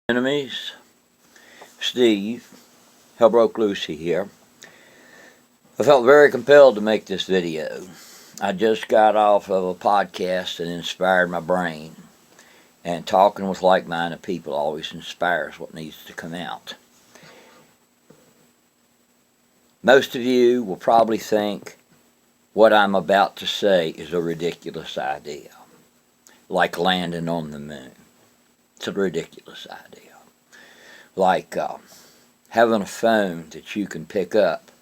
Enemies, Steve, Hell Broke Lucy here. I felt very compelled to make this video. I just got off of a podcast that inspired my brain, and talking with like-minded people always inspires what needs to come out. Most of you will probably think what I'm about to say is a ridiculous idea, like landing on the moon. It's a ridiculous idea. Like having a phone that you can pick up,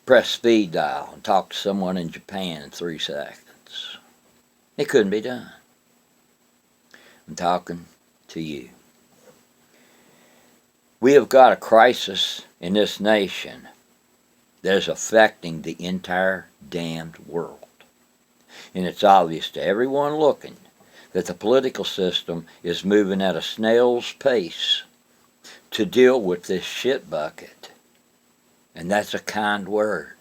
press speed dial, and talk to someone in Japan in 3 seconds. It couldn't be done. I'm talking to you. We have got a crisis in this nation that is affecting the entire damned world. And it's obvious to everyone looking that the political system is moving at a snail's pace to deal with this shit bucket. And that's a kind word.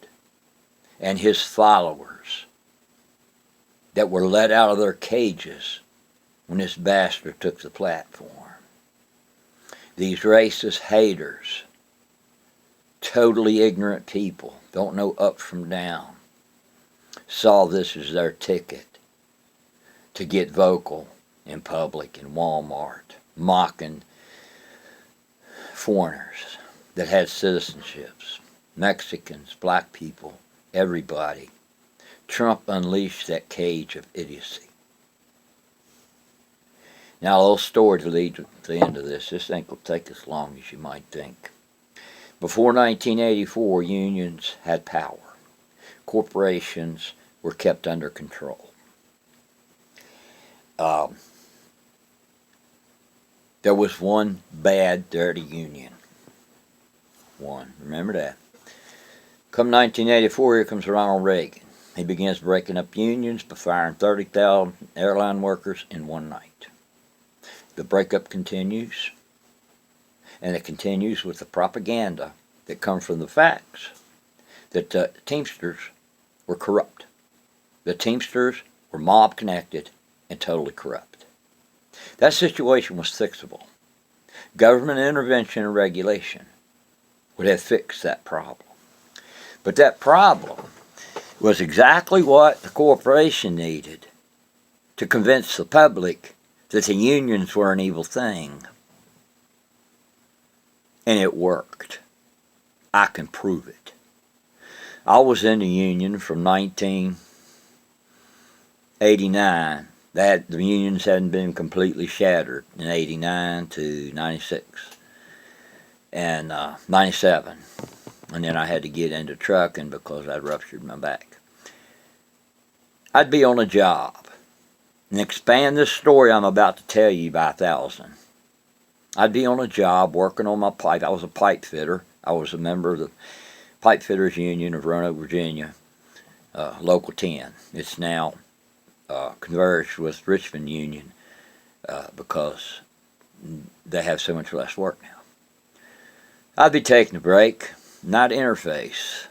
And his followers that were let out of their cages when this bastard took the platform. These racist haters, totally ignorant people, don't know up from down, saw this as their ticket to get vocal in public in Walmart, mocking foreigners that had citizenships, Mexicans, black people, everybody. Trump unleashed that cage of idiocy. Now, a little story to lead to the end of this. This ain't going to take as long as you might think. Before 1984, unions had power. Corporations were kept under control. There was one bad, dirty union. One. Remember that. Come 1984, here comes Ronald Reagan. He begins breaking up unions by firing 30,000 airline workers in one night. The breakup continues, and it continues with the propaganda that comes from the facts that the Teamsters were corrupt. The Teamsters were mob-connected and totally corrupt. That situation was fixable. Government intervention and regulation would have fixed that problem. But that problem was exactly what the corporation needed to convince the public that the unions were an evil thing. And it worked. I can prove it. I was in the union from 1989. The unions hadn't been completely shattered in 89 to 96 and 97. And then I had to get into trucking because I'd ruptured my back. I'd be on a job and expand this story I'm about to tell you by 1,000. I'd be on a job working on my pipe. I was a pipe fitter. I was a member of the Pipe Fitters Union of Roanoke, Virginia, Local 10. It's now converged with Richmond Union because they have so much less work now. I'd be taking a break, not interface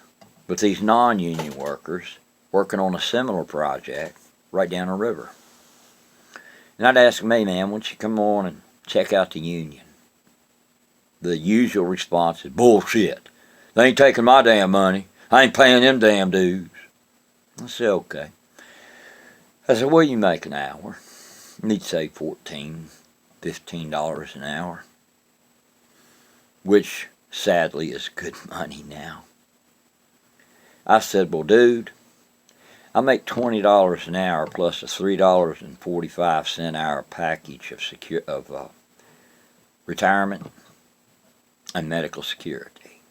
with these non-union workers working on a similar project right down the river. And I'd ask them, hey man, why don't you come on and check out the union? The usual response is, bullshit. They ain't taking my damn money. I ain't paying them damn dues. I said, okay. I said, what do you make an hour? And he'd say $14, $15 an hour, which sadly is good money now. I said, well, dude, I make $20 an hour plus a $3.45 an hour package of retirement and medical security.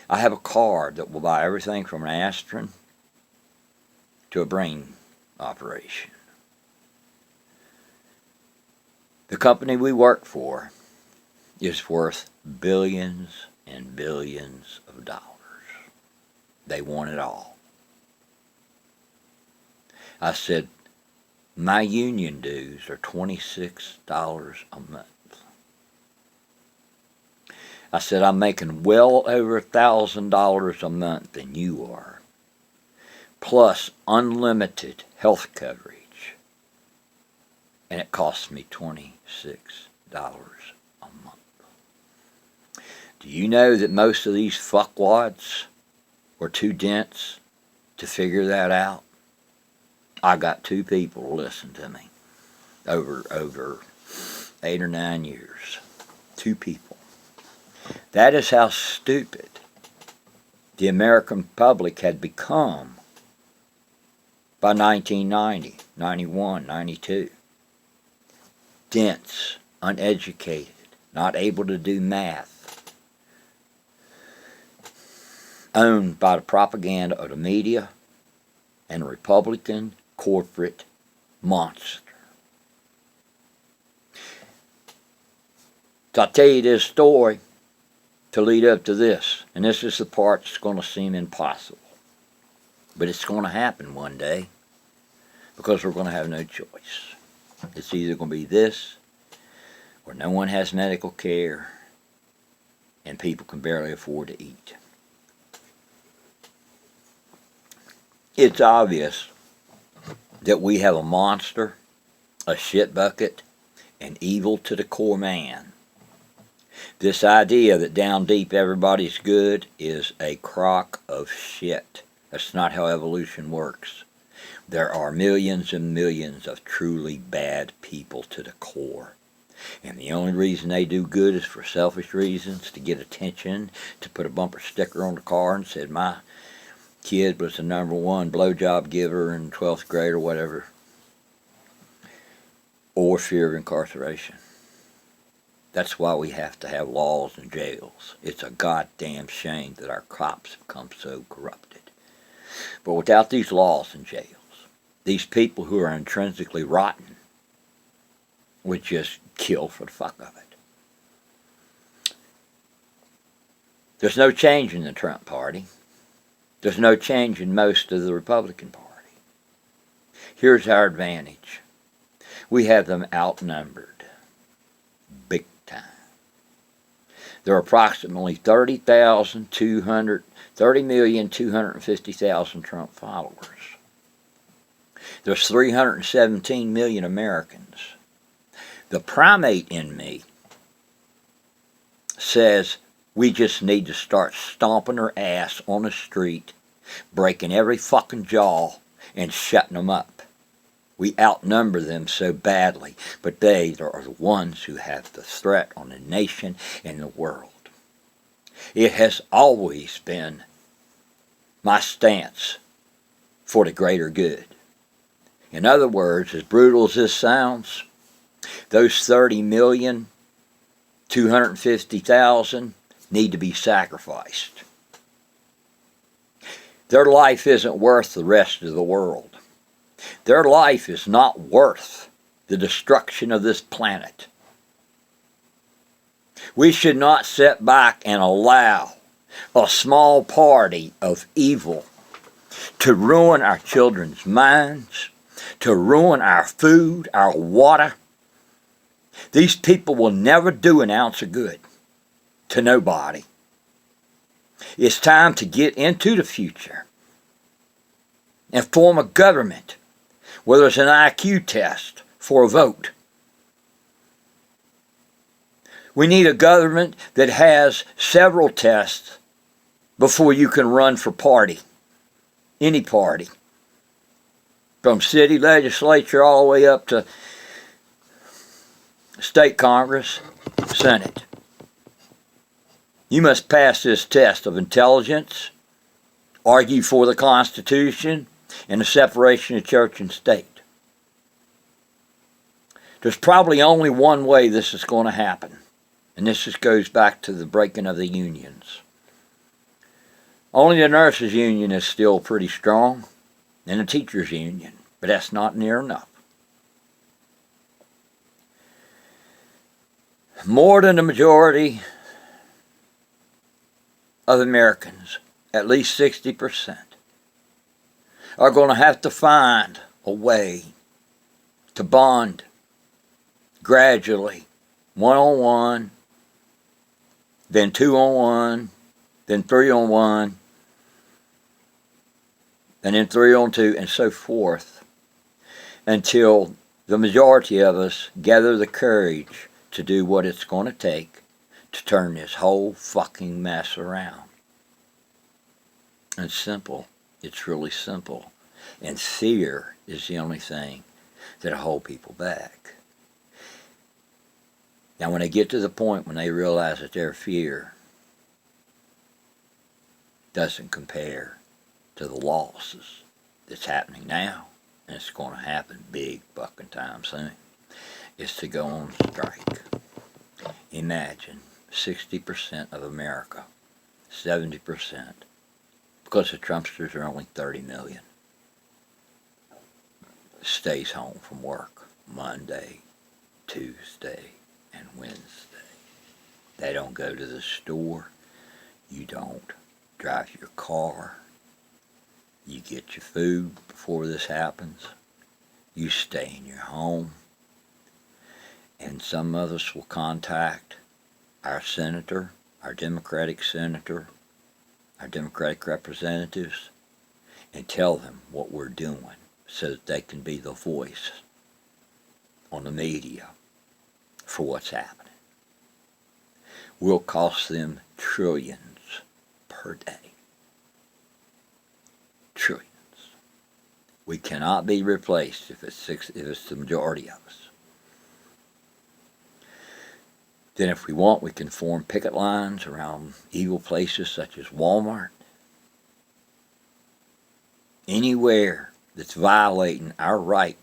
I have a card that will buy everything from an aspirin to a brain operation. The company we work for is worth billions and billions of dollars. They want it all. I said, my union dues are $26 a month. I said, I'm making well over $1,000 a month than you are, plus unlimited health coverage, and it costs me $26 a a month. Do you know that most of these fuckwads were too dense to figure that out? I got 2 people to listen to me over 8 or 9 years. 2 people. That is how stupid the American public had become by 1990, 91, 92. Dense, uneducated, not able to do math, owned by the propaganda of the media and the Republican corporate monster. So I'll tell you this story to lead up to this, and this is the part that's going to seem impossible. But it's going to happen one day because we're going to have no choice. It's either going to be this or no one has medical care and people can barely afford to eat. It's obvious that we have a monster, a shit bucket, an evil to the core man. This idea that down deep everybody's good is a crock of shit. That's not how evolution works. There are millions and millions of truly bad people to the core. And the only reason they do good is for selfish reasons, to get attention, to put a bumper sticker on the car and said, my kid was the #1 blowjob giver in 12th grade or whatever. Or fear of incarceration. That's why we have to have laws and jails. It's a goddamn shame that our cops have become so corrupted. But without these laws and jails, these people who are intrinsically rotten would just kill for the fuck of it. There's no change in the Trump party. There's no change in most of the Republican Party. Here's our advantage. We have them outnumbered. Big time. There are approximately 30,250,000 Trump followers. There's 317 million Americans. The primate in me says we just need to start stomping their ass on the street, breaking every fucking jaw, and shutting them up. We outnumber them so badly, but they are the ones who have the threat on the nation and the world. It has always been my stance for the greater good. In other words, as brutal as this sounds, those 30,250,000 need to be sacrificed. Their life isn't worth the rest of the world. Their life is not worth the destruction of this planet. We should not sit back and allow a small party of evil to ruin our children's minds, to ruin our food, our water. These people will never do an ounce of good to nobody. It's time to get into the future and form a government where there's an IQ test for a vote. We need a government that has several tests before you can run for party, any party, from city legislature all the way up to state Congress, Senate. You must pass this test of intelligence, argue for the Constitution, and the separation of church and state. There's probably only one way this is going to happen, and this just goes back to the breaking of the unions. Only the nurses' union is still pretty strong, and the teachers' union, but that's not near enough. More than the majority of Americans, at least 60%, are going to have to find a way to bond gradually, 1-on-1, then 2-on-1, then 3-on-1, and then 3-on-2, and so forth, until the majority of us gather the courage to do what it's going to take to turn this whole fucking mess around. It's simple. It's really simple. And fear is the only thing that'll hold people back. Now, when they get to the point when they realize that their fear doesn't compare to the losses that's happening now, and it's going to happen big fucking time soon, is to go on strike. Imagine 60% of America, 70%, because the Trumpsters are only 30 million, stays home from work Monday, Tuesday, and Wednesday. They don't go to the store. You don't drive your car. You get your food before this happens. You stay in your home. And some of us will contact our senator, our Democratic senator, our Democratic representatives, and tell them what we're doing so that they can be the voice on the media for what's happening. Will cost them trillions per day. Trillions. We cannot be replaced if it's the majority of us. Then if we want, we can form picket lines around evil places such as Walmart. Anywhere that's violating our right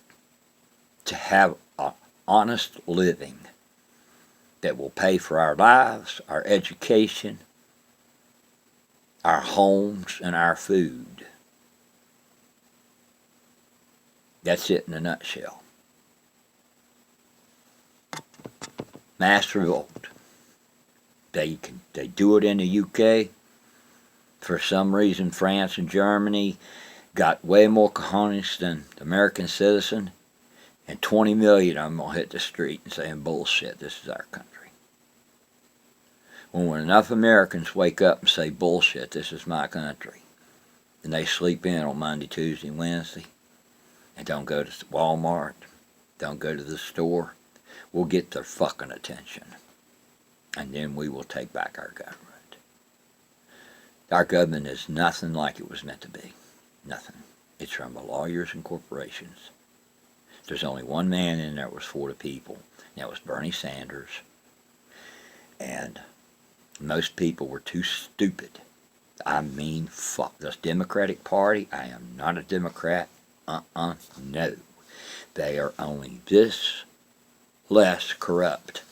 to have an honest living that will pay for our lives, our education, our homes, and our food. That's it in a nutshell. Mass revolt. They do it in the UK. For some reason, France and Germany got way more cojones than the American citizen, and 20 million of them will hit the street and saying, bullshit, this is our country. When enough Americans wake up and say, bullshit, this is my country, and they sleep in on Monday, Tuesday, and Wednesday, and don't go to Walmart, don't go to the store, we'll get their fucking attention. And then we will take back our government. Our government is nothing like it was meant to be. Nothing. It's run by lawyers and corporations. There's only one man in there that was for the people. And that was Bernie Sanders. And most people were too stupid. I mean, fuck. The Democratic Party, I am not a Democrat. No. They are only this less corrupt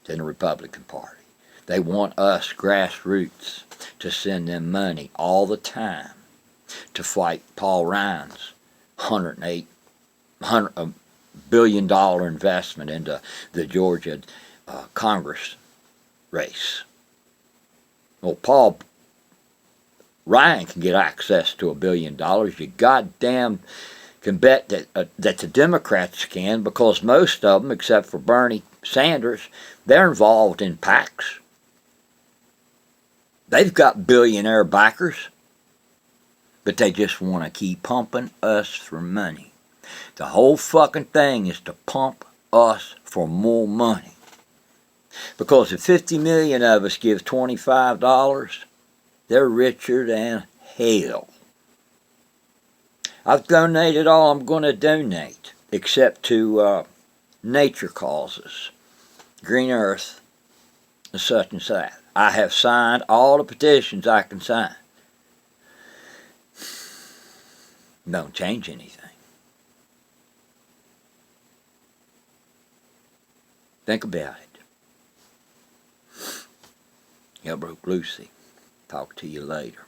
than the Republican Party. They want us grassroots to send them money all the time to fight Paul Ryan's $100 billion investment into the Georgia Congress race. Well, Paul Ryan can get access to $1 billion. You goddamn can bet that the Democrats can, because most of them, except for Bernie Sanders, they're involved in PACs. They've got billionaire backers, but they just want to keep pumping us for money. The whole fucking thing is to pump us for more money. Because if 50 million of us give $25, they're richer than hell. I've donated all I'm going to donate, except to nature causes, Green Earth, and such and such. I have signed all the petitions I can sign. Don't change anything. Think about it. Elbrook Lucy. Talk to you later.